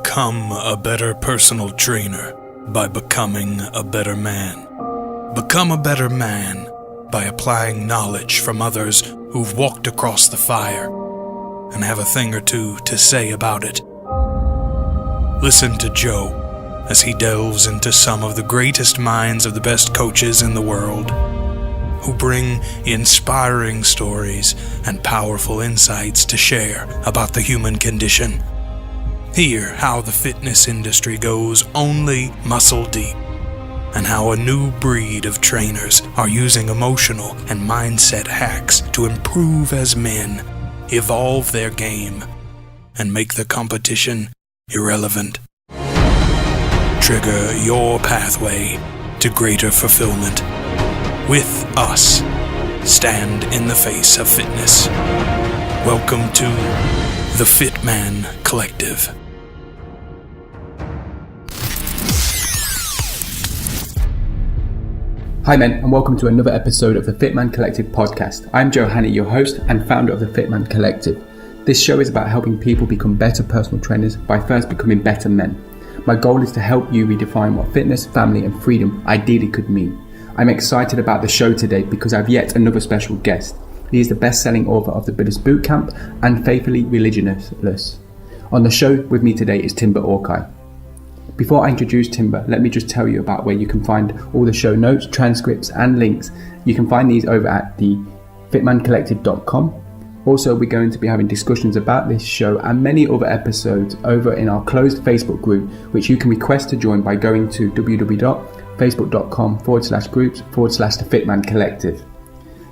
Become a better personal trainer by becoming a better man. Become a better man by applying knowledge from others who've walked across the fire and have a thing or two to say about it. Listen to Joe as he delves into some of the greatest minds of the best coaches in the world, who bring inspiring stories and powerful insights to share about the human condition. Hear how the fitness industry goes only muscle deep, and how a new breed of trainers are using emotional and mindset hacks to improve as men, evolve their game, and make the competition irrelevant. Trigger your pathway to greater fulfillment. With us, stand in the face of fitness. Welcome to the Fit Man Collective. Hi men, and welcome to another episode of the Fit Man Collective podcast. I'm Joe Hanney, your host and founder of the Fit Man Collective. This show is about helping people become better personal trainers by first becoming better men. My goal is to help you redefine what fitness, family and freedom ideally could mean. I'm excited about the show today because I have yet another special guest. He is the best-selling author of the Buddhist Bootcamp and Faithfully Religionless. On the show with me today is Hawkeye. Before I introduce Timber, let me just tell you about where you can find all the show notes, transcripts and links. You can find these over at the fitmancollective.com. Also, we're going to be having discussions about this show and many other episodes over in our closed Facebook group, which you can request to join by going to www.facebook.com/groups/the Fit Man Collective.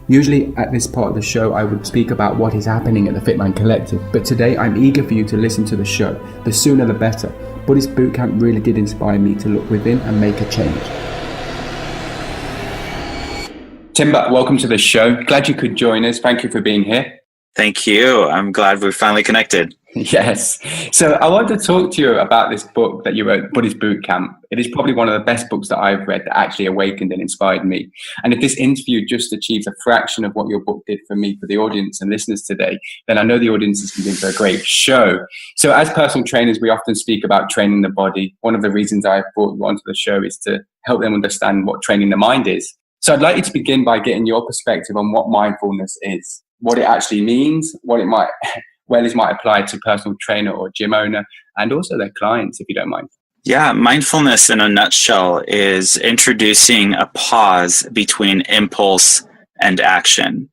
Usually at this part of the show, I would speak about what is happening at the Fit Man Collective, but today I'm eager for you to listen to the show. The sooner the better. Buddhist Bootcamp really did inspire me to look within and make a change. Timber, welcome to the show. Glad you could join us. Thank you for being here. Thank you. I'm glad we're finally connected. Yes. So I want to talk to you about this book that you wrote, Buddhist Bootcamp. It is probably one of the best books that I've read that actually awakened and inspired me. And if this interview just achieves a fraction of what your book did for me, for the audience and listeners today, then I know the audience is going to be for a great show. So as personal trainers, we often speak about training the body. One of the reasons I brought you onto the show is to help them understand what training the mind is. So I'd like you to begin by getting your perspective on what mindfulness is, what it actually means, where this might apply to personal trainer or gym owner, and also their clients, if you don't mind. Yeah, mindfulness in a nutshell is introducing a pause between impulse and action.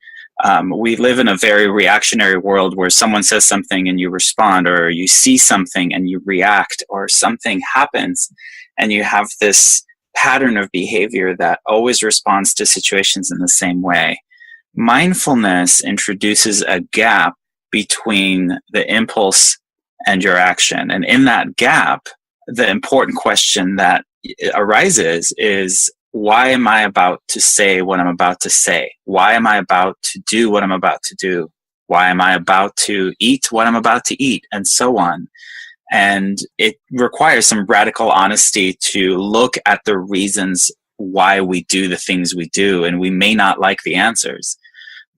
We live in a very reactionary world where someone says something and you respond, or you see something and you react, or something happens and you have this pattern of behavior that always responds to situations in the same way. Mindfulness introduces a gap between the impulse and your action. And in that gap, the important question that arises is, why am I about to say what I'm about to say? Why am I about to do what I'm about to do? Why am I about to eat what I'm about to eat? And so on. And it requires some radical honesty to look at the reasons why we do the things we do. And we may not like the answers,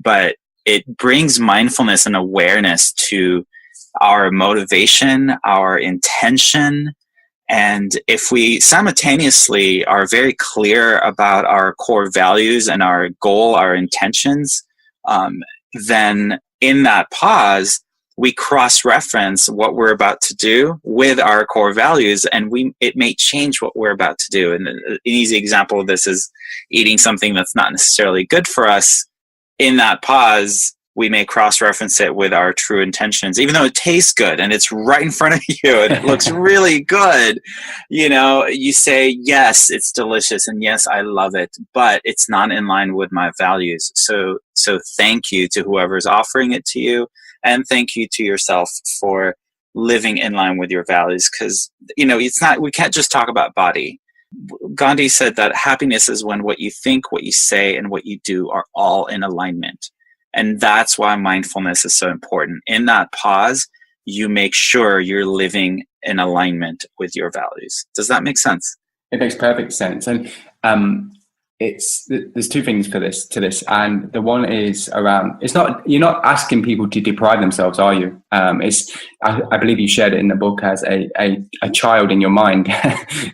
but it brings mindfulness and awareness to our motivation, our intention. And if we simultaneously are very clear about our core values and our goal, our intentions, then in that pause, we cross-reference what we're about to do with our core values, and it may change what we're about to do. And an easy example of this is eating something that's not necessarily good for us. In that pause, we may cross-reference it with our true intentions, even though it tastes good and it's right in front of you and it looks really good. You say, yes, it's delicious and yes, I love it, but it's not in line with my values. So thank you to whoever's offering it to you, and thank you to yourself for living in line with your values. Because, we can't just talk about body. Gandhi said that happiness is when what you think, what you say, and what you do are all in alignment. And that's why mindfulness is so important. In that pause, you make sure you're living in alignment with your values. Does that make sense? It makes perfect sense. And there's two things to this, and the one is around, it's not, you're not asking people to deprive themselves, are you? I believe you shared it in the book as a child in your mind.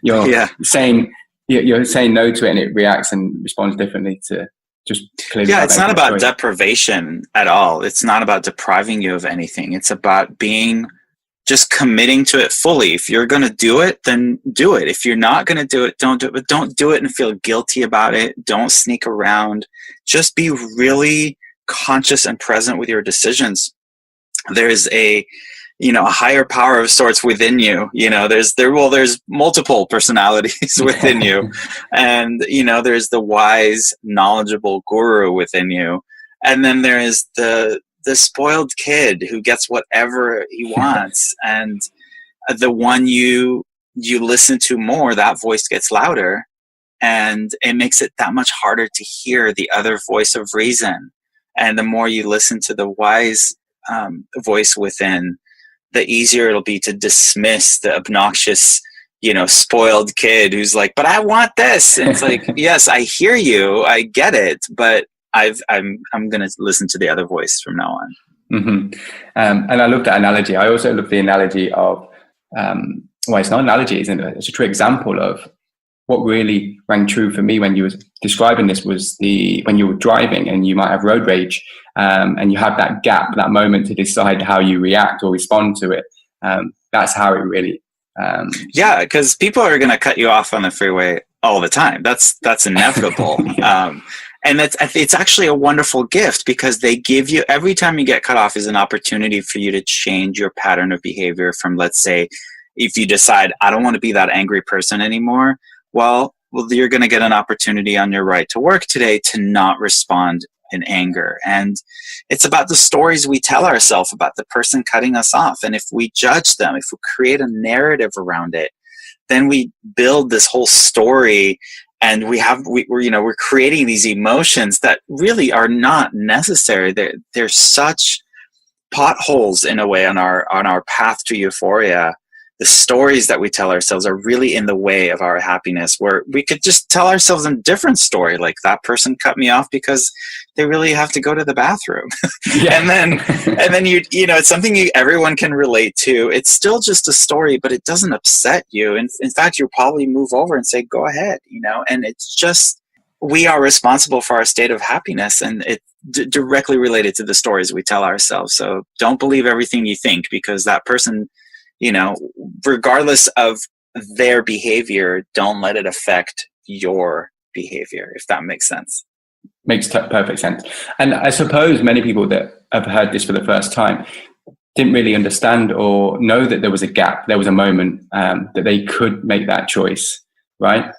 You're saying no to it, and it reacts and responds differently to just clearly. Yeah, it's not about deprivation at all. It's not about depriving you of anything. It's about just committing to it fully. If you're going to do it, then do it. If you're not going to do it, don't do it. But don't do it and feel guilty about it. Don't sneak around. Just be really conscious and present with your decisions. There's a higher power of sorts within you. There's multiple personalities within you. And, there's the wise, knowledgeable guru within you. And then there is the spoiled kid who gets whatever he wants, and the one you listen to more, that voice gets louder, and it makes it that much harder to hear the other voice of reason. And the more you listen to the wise voice within, the easier it'll be to dismiss the obnoxious, spoiled kid who's like, but I want this. And it's like, yes, I hear you, I get it, but I'm going to listen to the other voice from now on. Mm-hmm. And I love that analogy. I also love the analogy of, it's not an analogy, isn't it? It's a true example of what really rang true for me when you were describing this was when you were driving and you might have road rage, and you have that gap, that moment to decide how you react or respond to it. That's how it really. Yeah, because people are going to cut you off on the freeway all the time. That's inevitable. And it's actually a wonderful gift, because they give you, every time you get cut off is an opportunity for you to change your pattern of behavior from, let's say, if you decide, I don't want to be that angry person anymore, well, you're going to get an opportunity on your ride to work today to not respond in anger. And it's about the stories we tell ourselves about the person cutting us off. And if we judge them, if we create a narrative around it, then we build this whole story, and we're creating these emotions that really are not necessary. They're such potholes in a way on our path to euphoria. The stories that we tell ourselves are really in the way of our happiness, where we could just tell ourselves a different story, like that person cut me off because they really have to go to the bathroom. Yeah. and then it's something everyone can relate to. It's still just a story, but it doesn't upset you. And in fact, you'll probably move over and say, go ahead, and it's just, we are responsible for our state of happiness, and it's directly related to the stories we tell ourselves. So don't believe everything you think, because that person, regardless of their behavior, don't let it affect your behavior, if that makes sense. Makes perfect sense. And I suppose many people that have heard this for the first time didn't really understand or know that there was a gap, there was a moment that they could make that choice, right?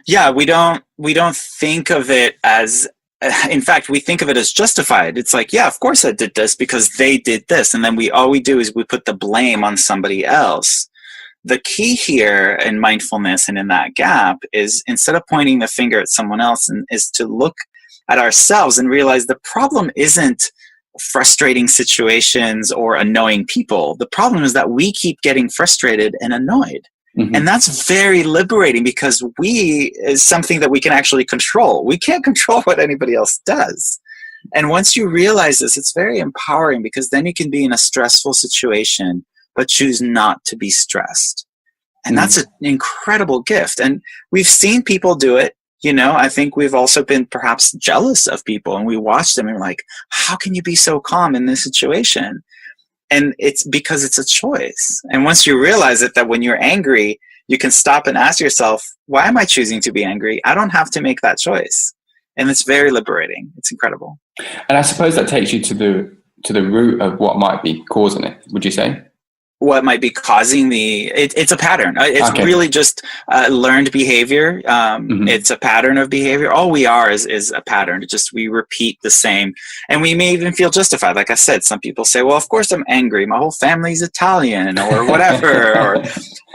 Yeah, we don't think of it as, in fact, we think of it as justified. It's like, yeah, of course I did this because they did this. And then all we do is we put the blame on somebody else. The key here in mindfulness and in that gap is, instead of pointing the finger at someone else, is to look at ourselves and realize the problem isn't frustrating situations or annoying people. The problem is that we keep getting frustrated and annoyed. Mm-hmm. And that's very liberating, because is something that we can actually control. We can't control what anybody else does. And once you realize this, it's very empowering, because then you can be in a stressful situation, but choose not to be stressed. And that's an incredible gift. And we've seen people do it. I think we've also been perhaps jealous of people, and we watch them and we're like, how can you be so calm in this situation? And it's because it's a choice. And once you realize it, that when you're angry, you can stop and ask yourself, why am I choosing to be angry? I don't have to make that choice. And it's very liberating. It's incredible. And I suppose that takes you to the root of what might be causing it, would you say? What might be causing it's a pattern. It's really just learned behavior. It's a pattern of behavior. All we are is a pattern. It's just we repeat the same. And we may even feel justified. Like I said, some people say, well, of course I'm angry. My whole family's Italian or whatever. Or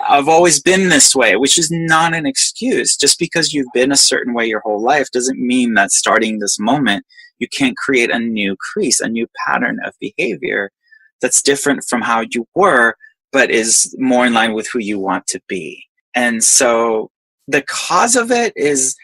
I've always been this way, which is not an excuse. Just because you've been a certain way your whole life doesn't mean that starting this moment, you can't create a new crease, a new pattern of behavior that's different from how you were, but is more in line with who you want to be. And so the cause of it is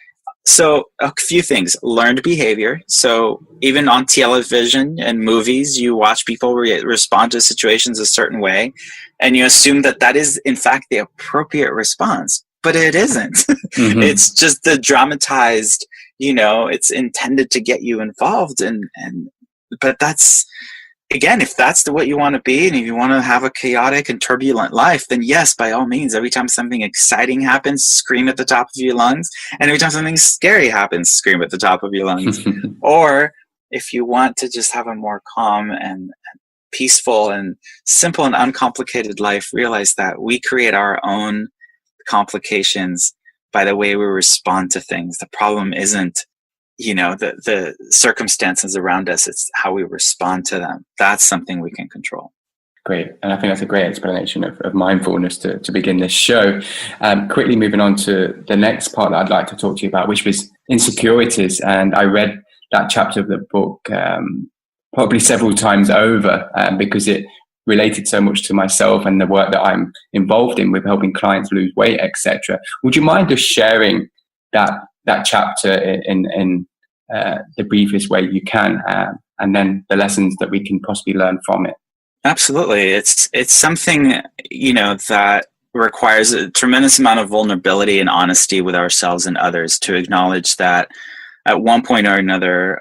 So a few things. Learned behavior. So even on television and movies, you watch people respond to situations a certain way, and you assume that that is, in fact, the appropriate response. But it isn't. Mm-hmm. It's just the dramatized, it's intended to get you involved. But that's, again, if that's what you want to be, and if you want to have a chaotic and turbulent life, then yes, by all means, every time something exciting happens, scream at the top of your lungs. And every time something scary happens, scream at the top of your lungs. Or if you want to just have a more calm and peaceful and simple and uncomplicated life, realize that we create our own complications by the way we respond to things. The problem isn't the circumstances around us, it's how we respond to them. That's something we can control. Great. And I think that's a great explanation of mindfulness to begin this show. Quickly moving on to the next part that I'd like to talk to you about, which was insecurities. And I read that chapter of the book probably several times over because it related so much to myself and the work that I'm involved in with helping clients lose weight, etc. Would you mind just sharing that chapter in the briefest way you can, and then the lessons that we can possibly learn from it? Absolutely. It's something, that requires a tremendous amount of vulnerability and honesty with ourselves and others to acknowledge that at one point or another,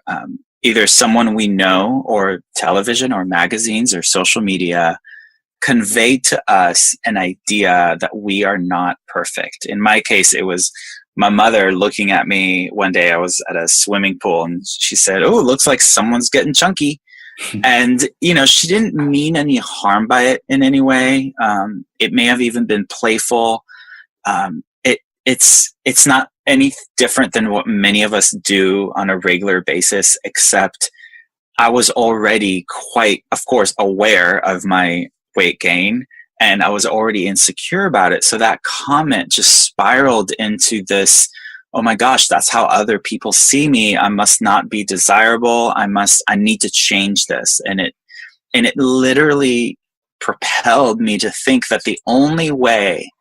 either someone we know or television or magazines or social media conveyed to us an idea that we are not perfect. In my case, it was my mother looking at me one day. I was at a swimming pool and she said, "Oh, it looks like someone's getting chunky." And, she didn't mean any harm by it in any way. It may have even been playful. It's not any different than what many of us do on a regular basis, except I was already quite, of course, aware of my weight gain, and I was already insecure about it. So that comment just spiraled into this, oh my gosh, that's how other people see me. I must not be desirable. I need to change this. And it literally propelled me to think that the only way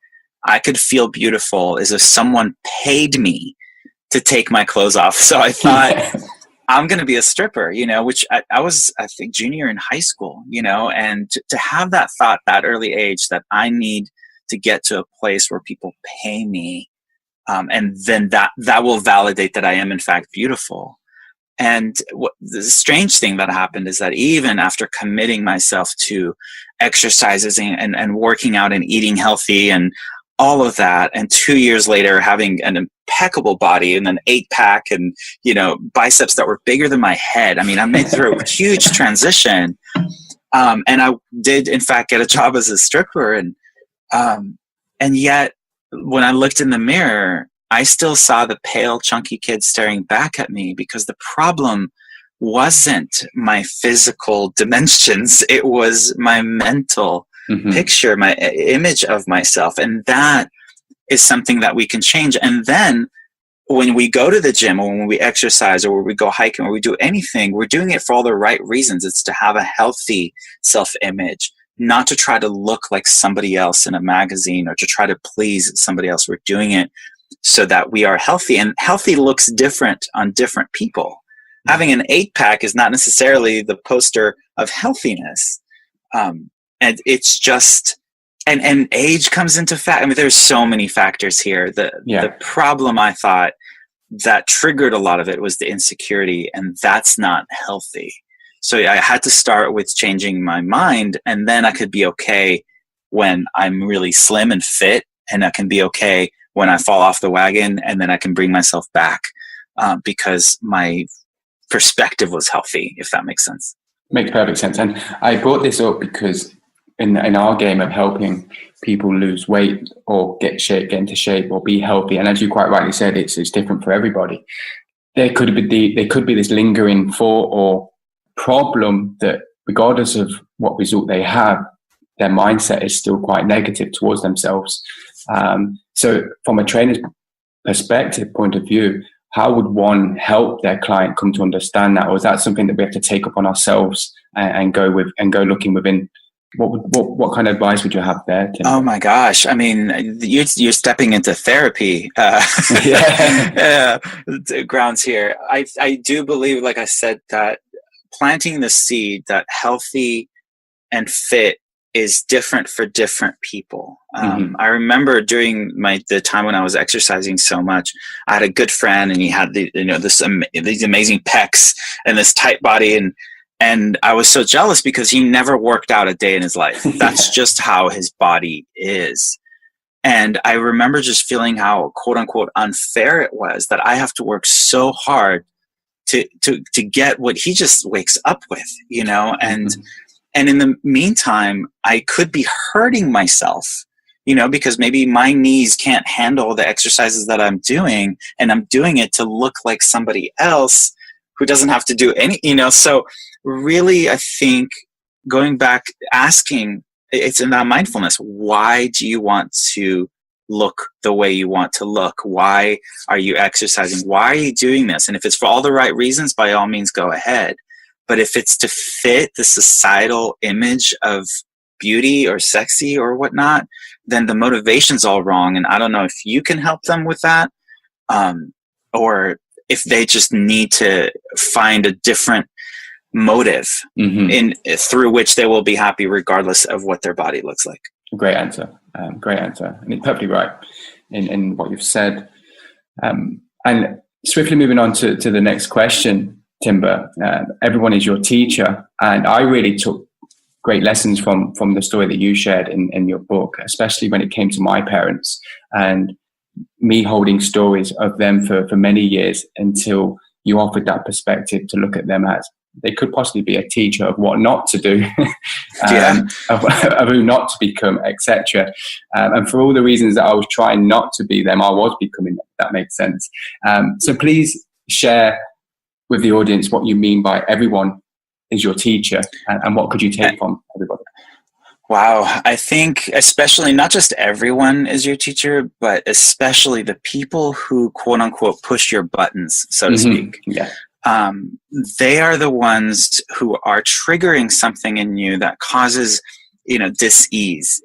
I could feel beautiful is if someone paid me to take my clothes off. So I thought, I'm going to be a stripper, which I was, I think, junior in high school, and to have that thought that early age that I need to get to a place where people pay me, and then that will validate that I am in fact beautiful. And the strange thing that happened is that even after committing myself to exercises and working out and eating healthy and all of that, and 2 years later having an impeccable body and an 8-pack and biceps that were bigger than my head. I mean, I made through a huge transition, and I did in fact get a job as a stripper, and yet when I looked in the mirror, I still saw the pale, chunky kid staring back at me, because the problem wasn't my physical dimensions. It was my mental picture, my image of myself. And that is something that we can change. And then when we go to the gym or when we exercise or when we go hiking or we do anything, we're doing it for all the right reasons. It's to have a healthy self-image, not to try to look like somebody else in a magazine or to try to please somebody else. We're doing it so that we are healthy, and healthy looks different on different people. Having an 8-pack is not necessarily the poster of healthiness. And it's just, and age comes into fact. I mean, there's so many factors here. The problem, I thought, that triggered a lot of it was the insecurity, and that's not healthy. So I had to start with changing my mind, and then I could be okay when I'm really slim and fit, and I can be okay when I fall off the wagon, and then I can bring myself back because my perspective was healthy, if that makes sense. Makes perfect sense. And I brought this up because in our game of helping people lose weight or get into shape or be healthy, and as you quite rightly said, it's different for everybody. There could be this lingering thought or problem that regardless of what result they have, their mindset is still quite negative towards themselves. So from a trainer's perspective point of view, how would one help their client come to understand that? Or is that something that we have to take upon ourselves and go looking within What kind of advice would you have there, Tim? Oh my gosh. I mean, you're stepping into therapy grounds here. I do believe, like I said, that planting the seed that healthy and fit is different for different people. I remember during the time when I was exercising so much, I had a good friend, and he had these amazing pecs and this tight body, and I was so jealous because he never worked out a day in his life. That's just how his body is. And I remember just feeling how quote unquote unfair it was that I have to work so hard to get what he just wakes up with, and in the meantime, I could be hurting myself, because maybe my knees can't handle the exercises that I'm doing, and I'm doing it to look like somebody else who doesn't have to do any, so really, I think going back, asking, it's in that mindfulness. Why do you want to look the way you want to look? Why are you exercising? Why are you doing this? And if it's for all the right reasons, by all means, go ahead. But if it's to fit the societal image of beauty or sexy or whatnot, then the motivation's all wrong. And I don't know if you can help them with that, or if they just need to find a different motive through which they will be happy regardless of what their body looks like. Great answer. And you're perfectly right in what you've said. And swiftly moving on to the next question, Timber. Everyone is your teacher, and I really took great lessons from the story that you shared in your book, especially when it came to my parents and me holding stories of them for many years until you offered that perspective to look at them as they could possibly be a teacher of what not to do, of who not to become, etc. And for all the reasons that I was trying not to be them, I was becoming them, if that makes sense. So please share with the audience what you mean by everyone is your teacher, and what could you take from everybody? Wow. I think especially not just everyone is your teacher, but especially the people who quote unquote push your buttons, so to speak. Yeah. They are the ones who are triggering something in you that causes, dis-ease.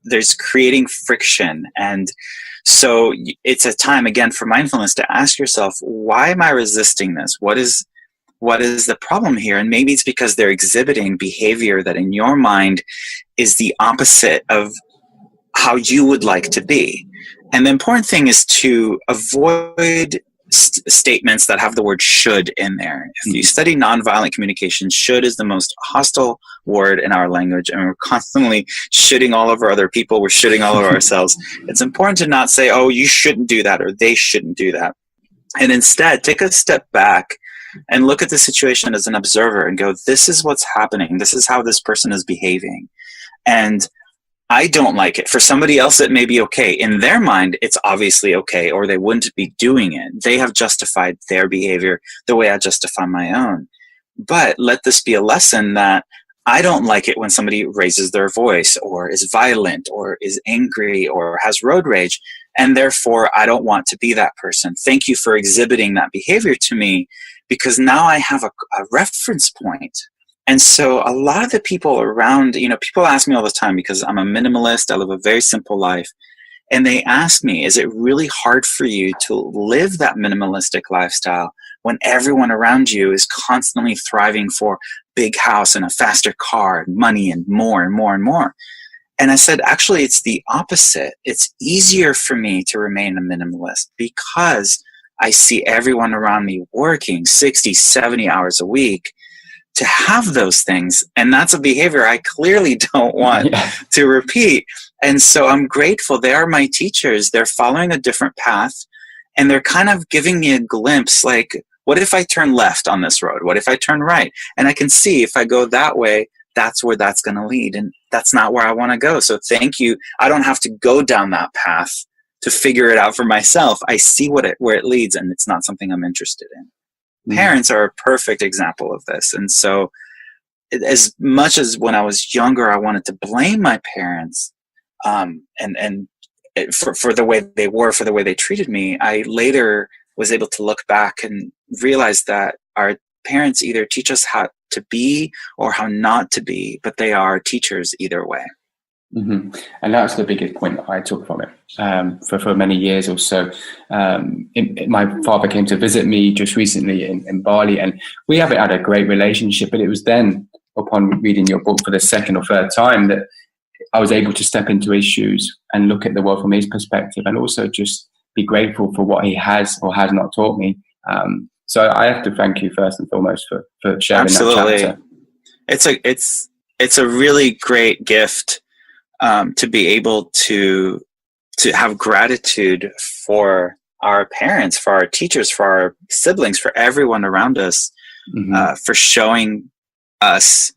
There's creating friction. And so it's a time again for mindfulness to ask yourself, why am I resisting this? What is the problem here? And maybe it's because they're exhibiting behavior that in your mind is the opposite of how you would like to be. And the important thing is to avoid statements that have the word should in there. If you study nonviolent communication, should is the most hostile word in our language, and we're constantly shitting all over other people. We're shitting all over ourselves. It's important to not say, oh, you shouldn't do that, or they shouldn't do that. And instead, take a step back and look at the situation as an observer and go, this is what's happening. This is how this person is behaving. And I don't like it. For somebody else, it may be okay. In their mind, it's obviously okay, or they wouldn't be doing it. They have justified their behavior the way I justify my own. But let this be a lesson that I don't like it when somebody raises their voice or is violent or is angry or has road rage. And therefore, I don't want to be that person. Thank you for exhibiting that behavior to me, because now I have a reference point. And so a lot of the people around, people ask me all the time, because I'm a minimalist, I live a very simple life. And they ask me, is it really hard for you to live that minimalistic lifestyle when everyone around you is constantly thriving for big house and a faster car and money and more and more and more? And I said, actually, it's the opposite. It's easier for me to remain a minimalist because I see everyone around me working 60, 70 hours a week to have those things. And that's a behavior I clearly don't want to repeat. And so I'm grateful. They are my teachers. They're following a different path, and they're kind of giving me a glimpse, like, what if I turn left on this road? What if I turn right? And I can see if I go that way, that's where that's going to lead. And that's not where I want to go. So thank you. I don't have to go down that path to figure it out for myself. I see where it leads, and it's not something I'm interested in. Parents are a perfect example of this. And so as much as when I was younger, I wanted to blame my parents and for the way they were, for the way they treated me, I later was able to look back and realize that our parents either teach us how to be or how not to be, but they are teachers either way. Mm-hmm. And that's the biggest point that I took from it. For many years or so, my father came to visit me just recently in Bali, and we haven't had a great relationship. But it was then, upon reading your book for the second or third time, that I was able to step into his shoes and look at the world from his perspective, and also just be grateful for what he has or has not taught me. So I have to thank you first and foremost for sharing Absolutely. that chapter. It's a really great gift to be able to have gratitude for our parents, for our teachers, for our siblings, for everyone around us, for showing us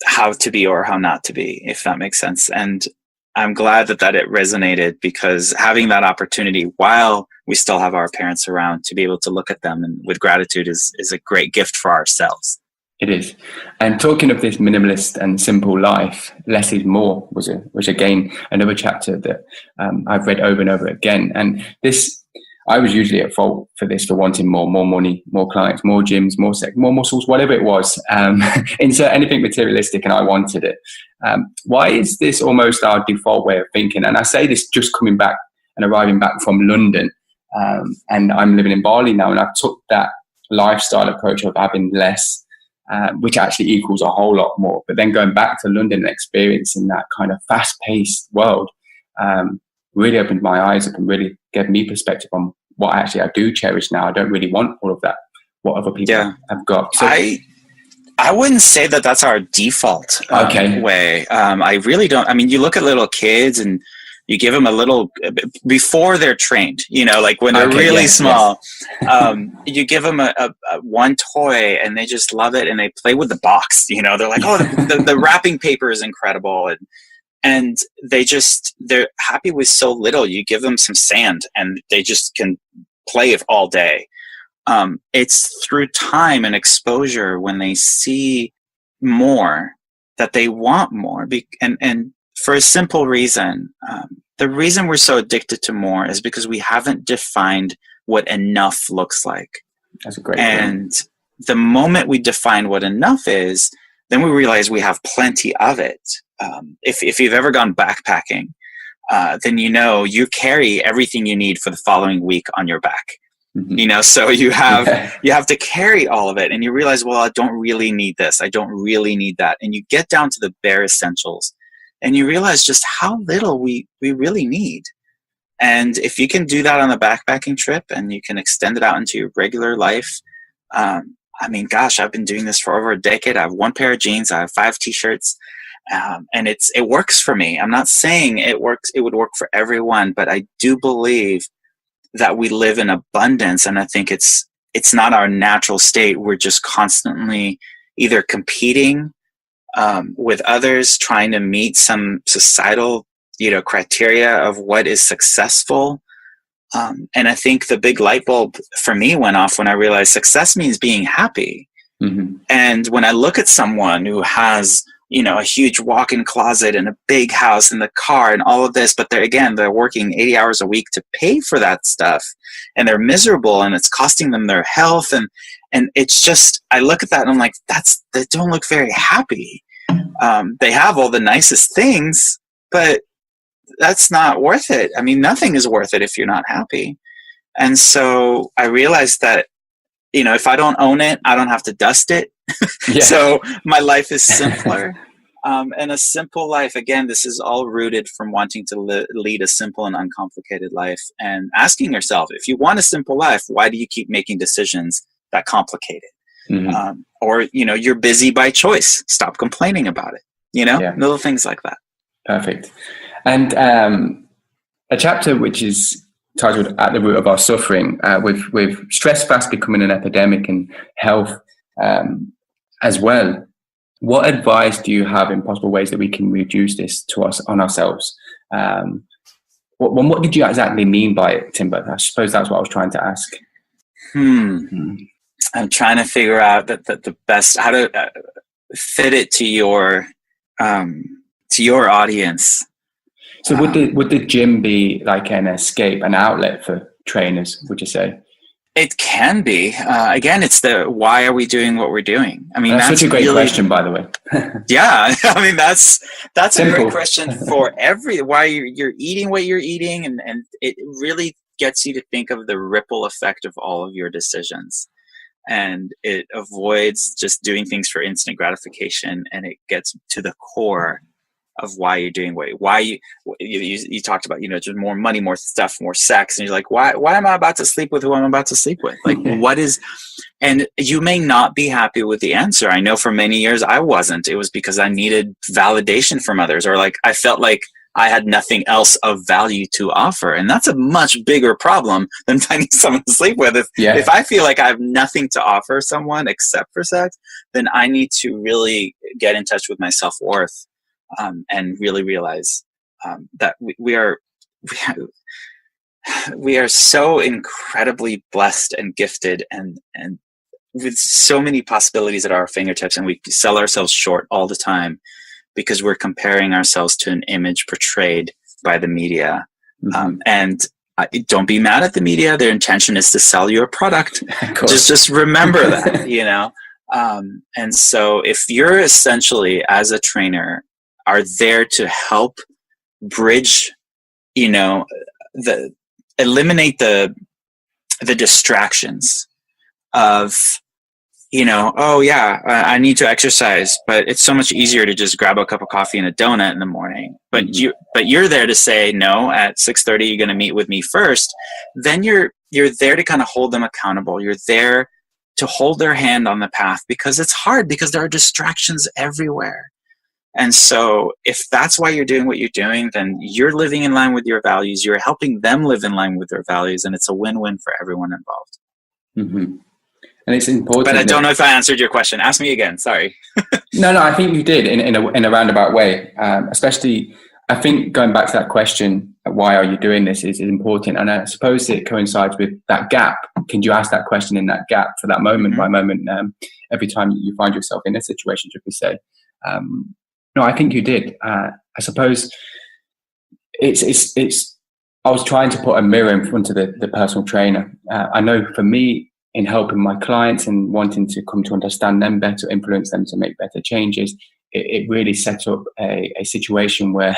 how to be or how not to be, if that makes sense. And I'm glad that it resonated, because having that opportunity while we still have our parents around to be able to look at them and with gratitude is a great gift for ourselves. It is. And talking of this minimalist and simple life, less is more was again another chapter that I've read over and over again. And this, I was usually at fault for wanting more money, more clients, more gyms, more sex, more muscles, whatever it was. Insert anything materialistic, and I wanted it. Why is this almost our default way of thinking? And I say this just coming back and arriving back from London, and I'm living in Bali now, and I've took that lifestyle approach of having less, which actually equals a whole lot more. But then going back to London and experiencing that kind of fast-paced world really opened my eyes up and really gave me perspective on what actually I do cherish now. I don't really want all of that, what other people have got. So, I wouldn't say that that's our default way. I really don't. I mean, you look at little kids and you give them a little, before they're trained, like when they're really small, you give them a one toy and they just love it and they play with the box. They're like, oh, the wrapping paper is incredible. And they're happy with so little. You give them some sand and they just can play all day. It's through time and exposure when they see more that they want more. And for a simple reason, the reason we're so addicted to more is because we haven't defined what enough looks like. That's a great And the moment we define what enough is, then we realize we have plenty of it. If you've ever gone backpacking, then you carry everything you need for the following week on your back. So you have to carry all of it, and you realize, well, I don't really need this. I don't really need that. And you get down to the bare essentials, and you realize just how little we really need. And if you can do that on a backpacking trip and you can extend it out into your regular life, I mean, gosh, I've been doing this for over a decade. I have one pair of jeans. I have 5 t-shirts. And it works for me. I'm not saying it would work for everyone, but I do believe that we live in abundance. And I think it's not our natural state. We're just constantly either competing with others, trying to meet some societal, criteria of what is successful. And I think the big light bulb for me went off when I realized success means being happy. And when I look at someone who has, a huge walk-in closet and a big house and the car and all of this, but they're working 80 hours a week to pay for that stuff, and they're miserable and it's costing them their health. And it's just, I look at that and I'm like, they don't look very happy. They have all the nicest things, but that's not worth it. I mean, nothing is worth it if you're not happy. And so I realized that, if I don't own it, I don't have to dust it. So my life is simpler. And a simple life, again, this is all rooted from wanting to lead a simple and uncomplicated life, and asking yourself, if you want a simple life, why do you keep making decisions that complicate it? Or, you're busy by choice. Stop complaining about it. Little things like that. Perfect. And a chapter which is titled "At the Root of Our Suffering," with stress fast becoming an epidemic and health as well. What advice do you have in possible ways that we can reduce this to us on ourselves? What did you exactly mean by it, Timber? I suppose that's what I was trying to ask. I'm trying to figure out the best, how to fit it to your audience. So would the gym be like an escape, an outlet for trainers, would you say? It can be. Again, it's the why are we doing what we're doing? I mean, That's such a great question, by the way. Yeah, I mean that's Simple. a great question for why you're eating what you're eating, and it really gets you to think of the ripple effect of all of your decisions, and it avoids just doing things for instant gratification, and it gets to the core of why you're doing why you talked about, just more money, more stuff, more sex, and you're like, why am I about to sleep with who I'm about to sleep with? Like, what is? And you may not be happy with the answer. I know for many years I wasn't. It was because I needed validation from others, or like I felt like I had nothing else of value to offer, and that's a much bigger problem than finding someone to sleep with. If I feel like I have nothing to offer someone except for sex, then I need to really get in touch with my self-worth. And really realize that we are so incredibly blessed and gifted, and with so many possibilities at our fingertips, and we sell ourselves short all the time because we're comparing ourselves to an image portrayed by the media. And don't be mad at the media. Their intention is to sell you a product. Just remember that, and so if you're essentially, as a trainer, are there to help bridge, eliminate the distractions of, I need to exercise, but it's so much easier to just grab a cup of coffee and a donut in the morning. But you're there to say, no, at 6:30 you're going to meet with me first. Then you're there to kind of hold them accountable. You're there to hold their hand on the path, because it's hard, because there are distractions everywhere. And so if that's why you're doing what you're doing, then you're living in line with your values. You're helping them live in line with their values, and it's a win-win for everyone involved. And it's important. But I don't know if I answered your question. Ask me again. Sorry. No, I think you did in a roundabout way. Especially, I think going back to that question, why are you doing this, is important. And I suppose it coincides with that gap. Can you ask that question in that gap, for that moment by moment, every time you find yourself in a situation, should we say? No, I think you did. I suppose it's. I was trying to put a mirror in front of the personal trainer. I know for me, in helping my clients and wanting to come to understand them better, influence them to make better changes, it really set up a situation where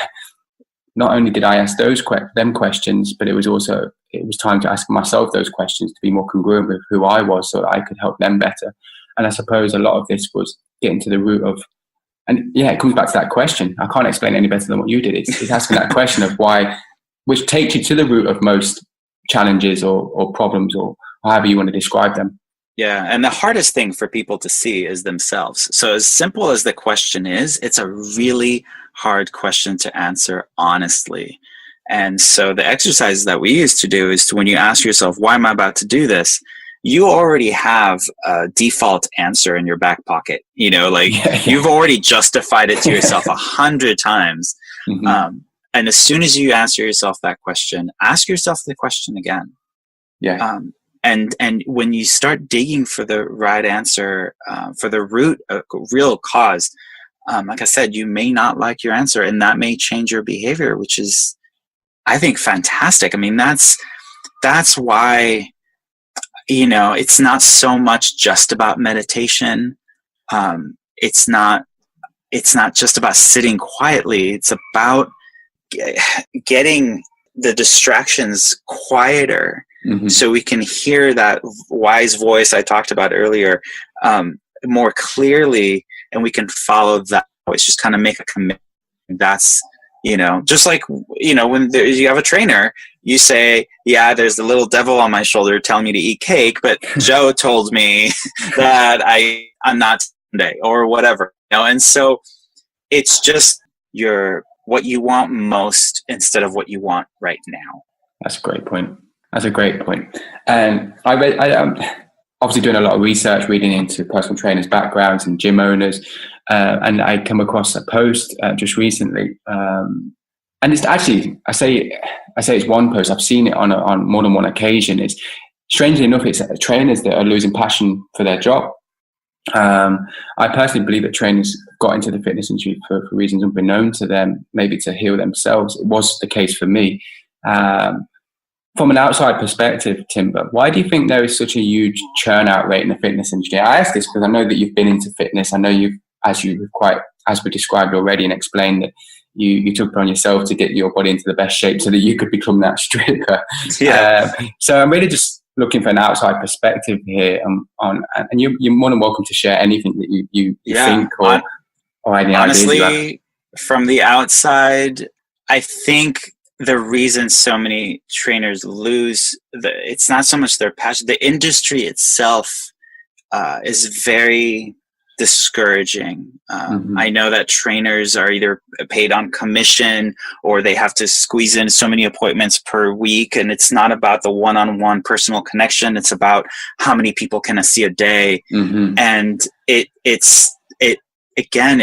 not only did I ask them questions, but it was time to ask myself those questions to be more congruent with who I was, so that I could help them better. And I suppose a lot of this was getting to the root of. And it comes back to that question. I can't explain any better than what you did. It's asking that question of why, which takes you to the root of most challenges or problems, or however you want to describe them. Yeah, and the hardest thing for people to see is themselves. So as simple as the question is, it's a really hard question to answer honestly. And so the exercises that we used to do is when you ask yourself, why am I about to do this? You already have a default answer in your back pocket. You've already justified it to yourself 100 times. And as soon as you answer yourself that question, ask yourself the question again. And when you start digging for the right answer, for the root, real cause, like I said, you may not like your answer, and that may change your behavior, which is, I think, fantastic. I mean, that's why. It's not so much just about meditation. It's not just about sitting quietly. It's about getting the distractions quieter, so we can hear that wise voice I talked about earlier more clearly, and we can follow that voice. Just kind of make a commitment. That's, just like, when you have a trainer, you say, yeah, there's the little devil on my shoulder telling me to eat cake, but Joe told me that I'm not today, or whatever, and so it's just what you want most instead of what you want right now. That's a great point. And I'm obviously doing a lot of research, reading into personal trainers' backgrounds and gym owners, and I come across a post just recently, and it's actually, I say it's one post. I've seen it on more than one occasion. It's strangely enough, it's trainers that are losing passion for their job. I personally believe that trainers got into the fitness industry for reasons unbeknown to them, maybe to heal themselves. It was the case for me. from an outside perspective, Timber, why do you think there is such a huge churn-out rate in the fitness industry? I ask this because I know that you've been into fitness. I know as we described already and explained, that you took it on yourself to get your body into the best shape so that you could become that stripper. Yeah. So I'm really just looking for an outside perspective here and you're more than welcome to share anything that you think or any honestly, ideas you have. From the outside, I think the reason so many trainers lose it's not so much their passion. The industry itself is very discouraging. I know that trainers are either paid on commission or they have to squeeze in so many appointments per week, and it's not about the one-on-one personal connection. It's about how many people can I see a day. And it's again,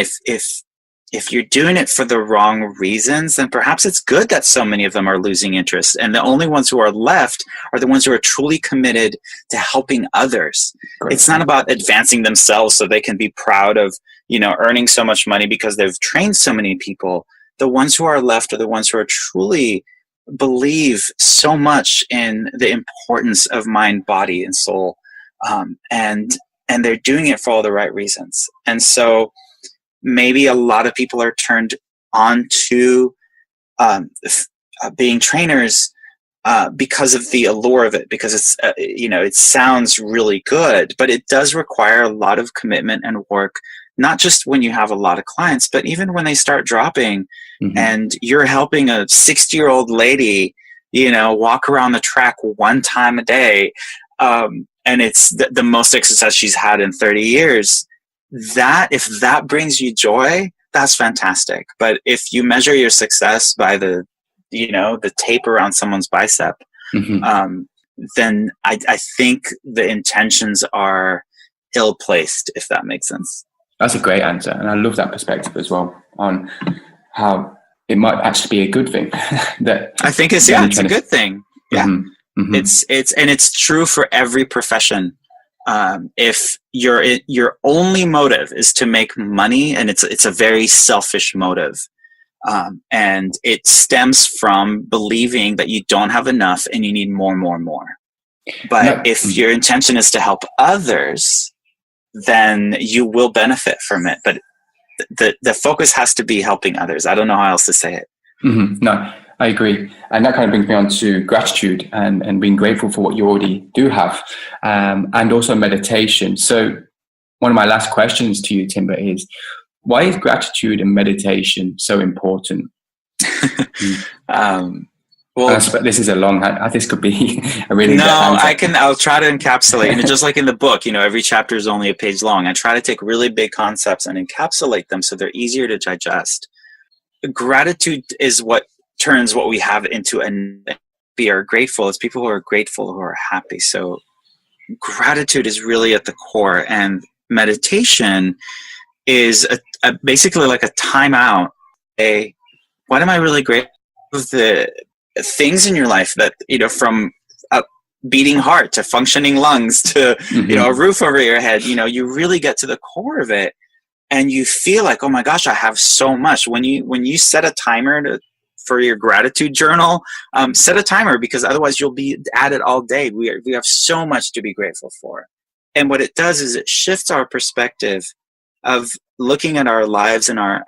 if you're doing it for the wrong reasons, then perhaps it's good that so many of them are losing interest. And the only ones who are left are the ones who are truly committed to helping others. Great. It's not about advancing themselves so they can be proud of, earning so much money because they've trained so many people. The ones who are left are the ones who are truly believe so much in the importance of mind, body, and soul. And they're doing it for all the right reasons. And so maybe a lot of people are turned on to being trainers because of the allure of it, because it's it sounds really good, but it does require a lot of commitment and work, not just when you have a lot of clients, but even when they start dropping and you're helping a 60-year-old lady walk around the track one time a day, and it's the most success she's had in 30 years. That if that brings you joy, that's fantastic. But if you measure your success by the tape around someone's bicep, then I think the intentions are ill-placed, if that makes sense. That's a great answer, and I love that perspective as well on how it might actually be a good thing. That I think it's a good thing. Yeah, it's true for every profession. If your only motive is to make money, and it's a very selfish motive, and it stems from believing that you don't have enough and you need more. But if your intention is to help others, then you will benefit from it. But the focus has to be helping others. I don't know how else to say it. No, I agree. And that kind of brings me on to gratitude and being grateful for what you already do have, and also meditation. So one of my last questions to you, Timber, is why is gratitude and meditation so important? Well, this is a long, this could be a really I'll try to encapsulate, and just like in the book, every chapter is only a page long. I try to take really big concepts and encapsulate them so they're easier to digest. Gratitude is what turns what we have into we are grateful. It's people who are grateful who are happy. So gratitude is really at the core, and meditation is basically like a timeout. What am I really grateful for? The things in your life that from a beating heart to functioning lungs to a roof over your head, you really get to the core of it, and you feel like, oh my gosh, I have so much. When you set a timer for your gratitude journal, set a timer, because otherwise you'll be at it all day. We have so much to be grateful for. And what it does is it shifts our perspective of looking at our lives and our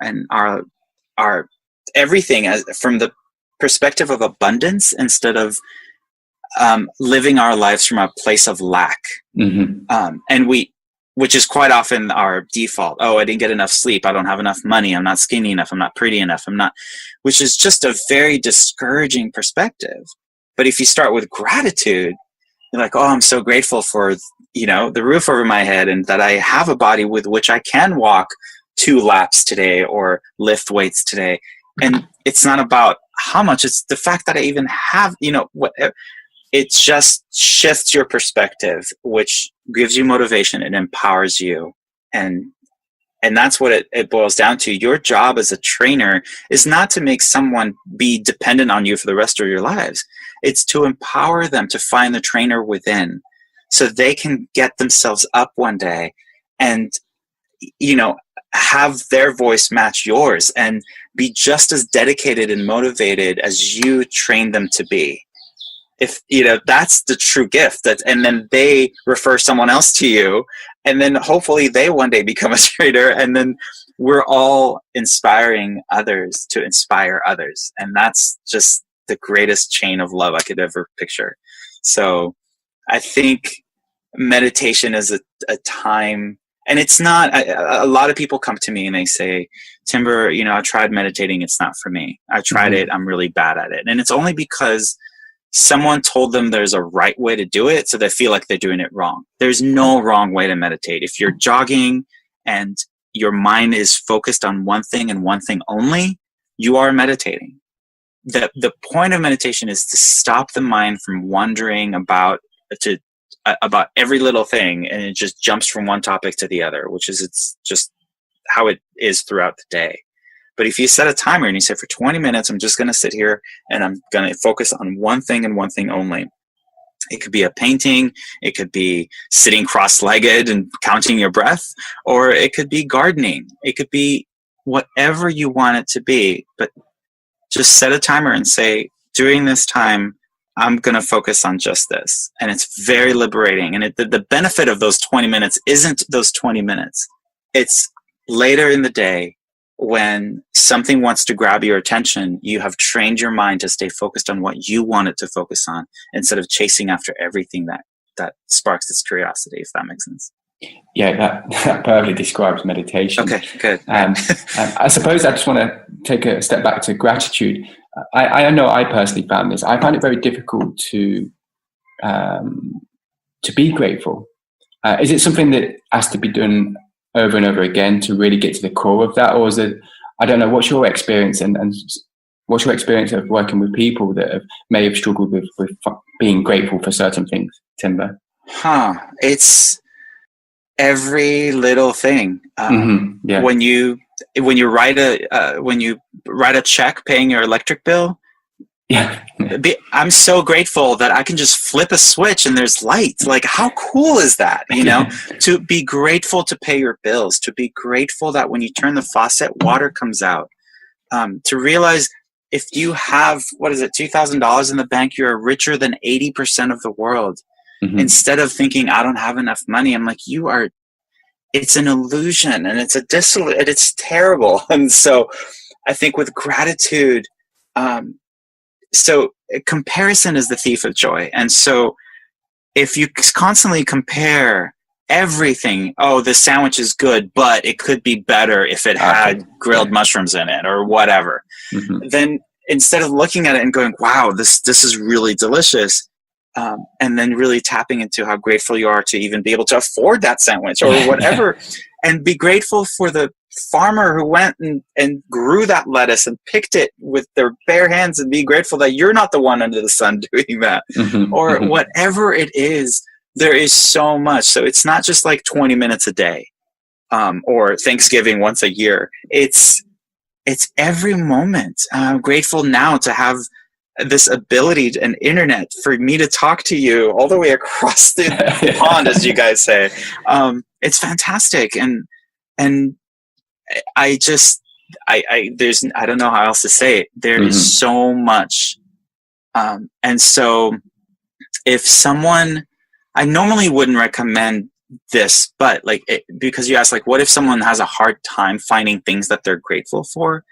everything as from the perspective of abundance instead of living our lives from a place of lack. Which is quite often our default. Oh, I didn't get enough sleep. I don't have enough money. I'm not skinny enough. I'm not pretty enough. Which is just a very discouraging perspective. But if you start with gratitude, you're like, oh, I'm so grateful for, the roof over my head, and that I have a body with which I can walk 2 laps today or lift weights today. And it's not about how much, it's the fact that I even have, it just shifts your perspective, which gives you motivation and empowers you. And that's what it boils down to. Your job as a trainer is not to make someone be dependent on you for the rest of your lives. It's to empower them to find the trainer within, so they can get themselves up one day and, have their voice match yours and be just as dedicated and motivated as you train them to be. if that's the true gift, and then they refer someone else to you, and then hopefully they one day become a trainer, and then we're all inspiring others to inspire others. And that's just the greatest chain of love I could ever picture. So I think meditation is a time, and it's not, a lot of people come to me and they say, Timber, I tried meditating. It's not for me. I tried it. I'm really bad at it. And it's only because someone told them there's a right way to do it, so they feel like they're doing it wrong. There's no wrong way to meditate. If you're jogging and your mind is focused on one thing and one thing only, you are meditating. The point of meditation is to stop the mind from wandering about every little thing, and it just jumps from one topic to the other, it's just how it is throughout the day. But if you set a timer and you say, for 20 minutes, I'm just going to sit here and I'm going to focus on one thing and one thing only. It could be a painting, it could be sitting cross-legged and counting your breath, or it could be gardening. It could be whatever you want it to be, but just set a timer and say, during this time, I'm going to focus on just this. And it's very liberating. And the benefit of those 20 minutes isn't those 20 minutes. It's later in the day, when something wants to grab your attention, you have trained your mind to stay focused on what you want it to focus on, instead of chasing after everything that sparks its curiosity, if that makes sense. Yeah, that perfectly describes meditation. Okay, good. I suppose I just want to take a step back to gratitude. I know I personally found this. I find it very difficult to be grateful. Is it something that has to be done over and over again to really get to the core of that? Or is it, I don't know, what's your experience and what's your experience of working with people that may have struggled with being grateful for certain things, Timber? It's every little thing. Yeah. When you write a check paying your electric bill, yeah, I'm so grateful that I can just flip a switch and there's light. Like, how cool is that? To be grateful to pay your bills, to be grateful that when you turn the faucet, water comes out. To realize if you have, $2,000 in the bank, you're richer than 80% of the world. Instead of thinking, I don't have enough money, I'm like, it's an illusion, and it's terrible. And so I think with gratitude, so comparison is the thief of joy. And so if you constantly compare everything, the sandwich is good, but it could be better if it had grilled mushrooms in it or whatever, then instead of looking at it and going, wow, this is really delicious, and then really tapping into how grateful you are to even be able to afford that sandwich or whatever, and be grateful for the farmer who went and grew that lettuce and picked it with their bare hands, and be grateful that you're not the one under the sun doing that, or whatever it is. There is so much. So it's not just like 20 minutes a day, or Thanksgiving once a year. It's every moment. I'm grateful now to have this ability and internet for me to talk to you all the way across the pond, as you guys say. It's fantastic. And I don't know how else to say it. There is so much. And so if someone, I normally wouldn't recommend this, but because you asked, what if someone has a hard time finding things that they're grateful for?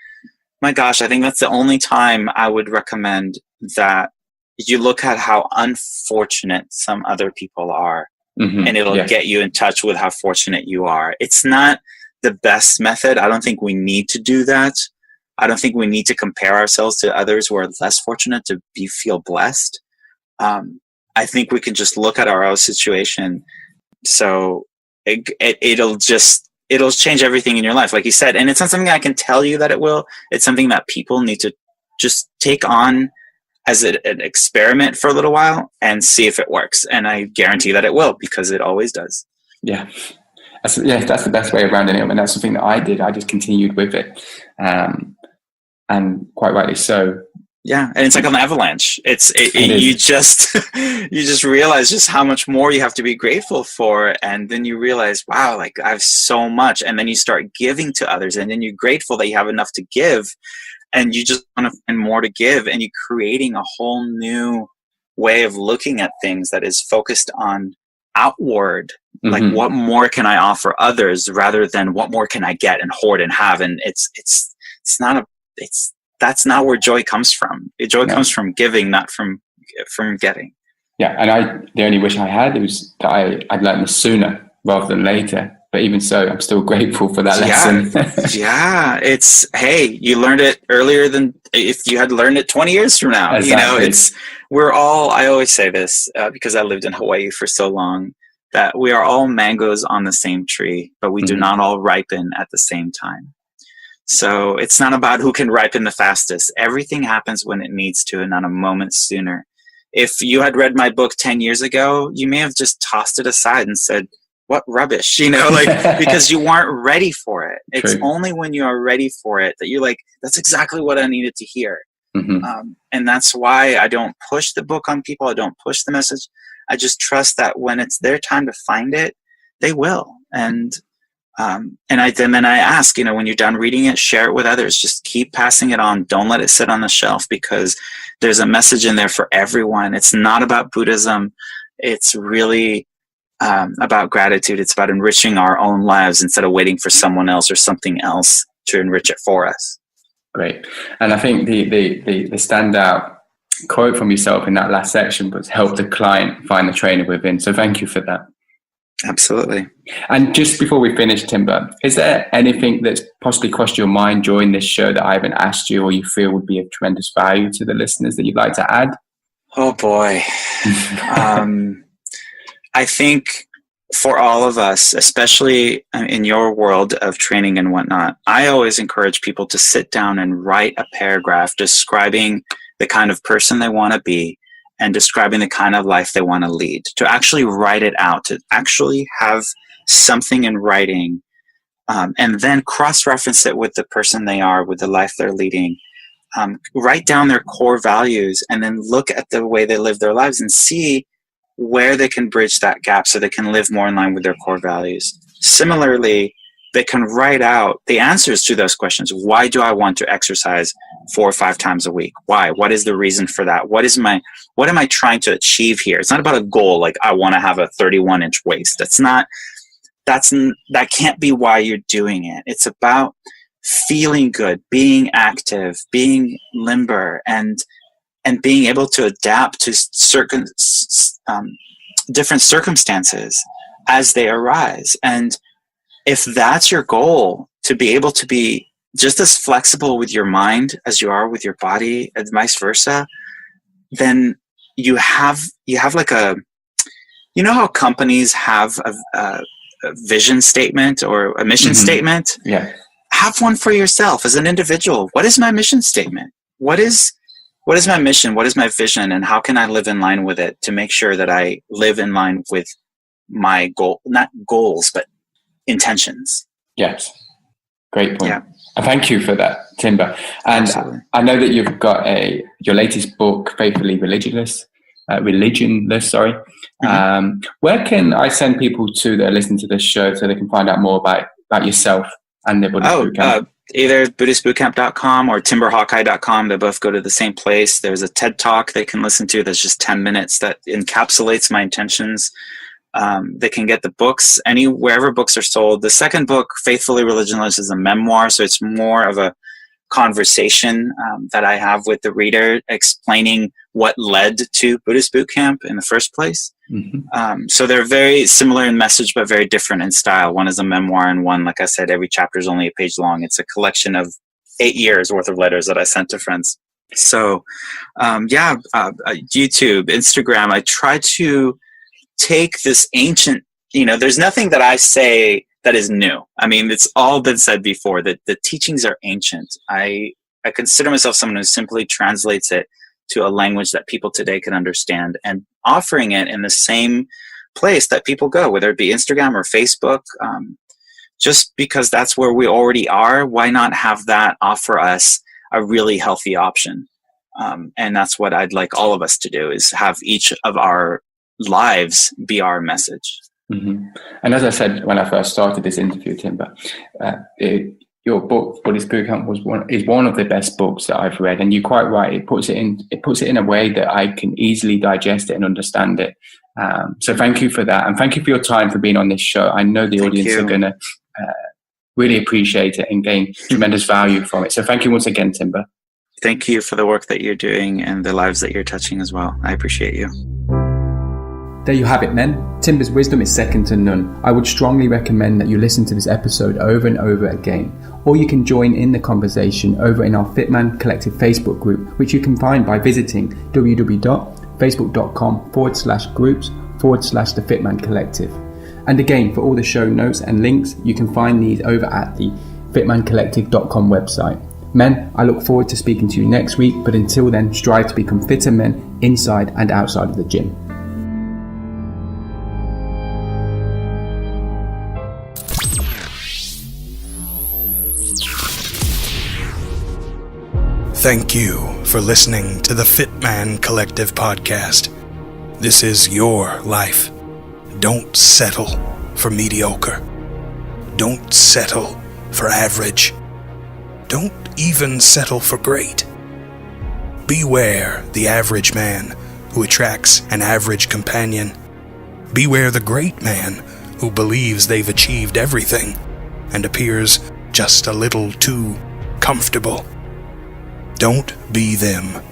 My gosh, I think that's the only time I would recommend that you look at how unfortunate some other people are, and it'll get you in touch with how fortunate you are. It's not the best method. I don't think we need to do that. I don't think we need to compare ourselves to others who are less fortunate to feel blessed. I think we can just look at our own situation. So it'll change everything in your life, like you said. And it's not something I can tell you that it will. It's something that people need to just take on as an experiment for a little while and see if it works. And I guarantee that it will, because it always does. Yeah. That's the best way of rounding it up. And that's something that I did. I just continued with it. And quite rightly so. Yeah, and it's like an avalanche. You just realize just how much more you have to be grateful for, and then you realize, wow, I have so much, and then you start giving to others, and then you're grateful that you have enough to give, and you just want to find more to give, and you're creating a whole new way of looking at things that is focused on outward, like Mm-hmm. what more can I offer others rather than what more can I get and hoard and have. And that's not where joy comes from. Joy comes from giving, not from getting. Yeah, and the only wish I had was that I'd learned this sooner rather than later. But even so, I'm still grateful for that lesson. Yeah, hey, you learned it earlier than if you had learned it 20 years from now. Exactly. I always say this because I lived in Hawaii for so long, that we are all mangoes on the same tree, but we do not all ripen at the same time. So it's not about who can ripen the fastest. Everything happens when it needs to and not a moment sooner. If you had read my book 10 years ago, you may have just tossed it aside and said, what rubbish, because you weren't ready for it. It's True. only when you are ready for it that you're like, that's exactly what I needed to hear. Mm-hmm. And that's why I don't push the book on people. I don't push the message. I just trust that when it's their time to find it, they will. And then I ask, when you're done reading it, share it with others. Just keep passing it on. Don't let it sit on the shelf, because there's a message in there for everyone. It's not about Buddhism. It's really about gratitude. It's about enriching our own lives instead of waiting for someone else or something else to enrich it for us. Great. And I think the standout quote from yourself in that last section was, help the client find the trainer within. So thank you for that. Absolutely. And just before we finish, Timber, is there anything that's possibly crossed your mind during this show that I haven't asked you, or you feel would be of tremendous value to the listeners that you'd like to add? Oh boy. I think for all of us, especially in your world of training and whatnot, I always encourage people to sit down and write a paragraph describing the kind of person they want to be and describing the kind of life they want to lead, to actually write it out, to actually have something in writing, and then cross-reference it with the person they are, with the life they're leading. Write down their core values and then look at the way they live their lives and see where they can bridge that gap so they can live more in line with their core values. Similarly, they can write out the answers to those questions. Why do I want to exercise 4 or 5 times a week? Why? What is the reason for that? What am I trying to achieve here? It's not about a goal like I want to have a 31-inch waist. That can't be why you're doing it. It's about feeling good, being active, being limber, and being able to adapt to different circumstances as they arise. And if that's your goal, to be able to be just as flexible with your mind as you are with your body and vice versa, then you have like how companies have a vision statement or a mission statement? Yeah. Have one for yourself as an individual. What is my mission statement? What is my mission? What is my vision? And how can I live in line with it to make sure that I live in line with my goal, not goals, but intentions? Yes. Great point. Yeah. Thank you for that, Timber. And Absolutely. I know that you've got your latest book, Faithfully Religionless. Where can I send people to that are listening to this show so they can find out more about yourself and the Buddhist Bootcamp? Either BuddhistBootcamp.com or TimberHawkeye.com. They both go to the same place. There's a TED Talk they can listen to that's just 10 minutes that encapsulates my intentions. They can get the books wherever books are sold. The second book, Faithfully Religionless, is a memoir, so it's more of a conversation that I have with the reader, explaining what led to Buddhist Bootcamp in the first place. So they're very similar in message, but very different in style. One is a memoir, and one, like I said, every chapter is only a page long. It's a collection of 8 years worth of letters that I sent to friends. So, YouTube, Instagram, I try to take this ancient, there's nothing that I say that is new. I mean, it's all been said before, that the teachings are ancient. I consider myself someone who simply translates it to a language that people today can understand, and offering it in the same place that people go, whether it be Instagram or Facebook, just because that's where we already are. Why not have that offer us a really healthy option? And that's what I'd like all of us to do, is have each of our lives be our message. And as I said when I first started this interview, Timber, your book, Buddhist Bootcamp, is one of the best books that I've read, and you're quite right. It puts it in a way that I can easily digest it and understand it. So thank you for that, and thank you for your time for being on this show. I know the audience are going to really appreciate it and gain tremendous value from it. So thank you once again, Timber. Thank you for the work that you're doing and the lives that you're touching as well. I appreciate you. There you have it, men. Timber's wisdom is second to none. I would strongly recommend that you listen to this episode over and over again, or you can join in the conversation over in our Fitman Collective Facebook group, which you can find by visiting www.facebook.com/groups/The Fitman Collective. And again, for all the show notes and links, you can find these over at the fitmancollective.com website. Men, I look forward to speaking to you next week, but until then, strive to become fitter men inside and outside of the gym. Thank you for listening to the Fitman Collective podcast. This is your life. Don't settle for mediocre. Don't settle for average. Don't even settle for great. Beware the average man who attracts an average companion. Beware the great man who believes they've achieved everything and appears just a little too comfortable. Don't be them.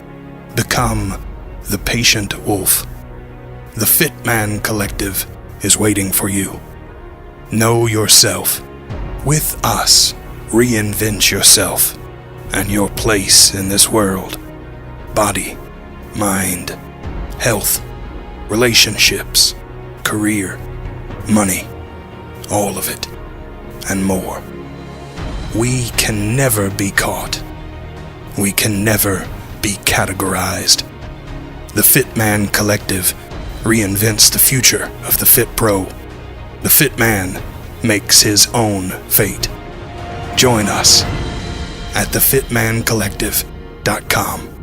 Become the patient wolf. The Fitman Collective is waiting for you. Know yourself. With us, reinvent yourself and your place in this world. Body, mind, health, relationships, career, money, all of it, and more. We can never be caught. We can never be categorized. The Fitman Collective reinvents the future of the Fit Pro. The Fit Man makes his own fate. Join us at thefitmancollective.com.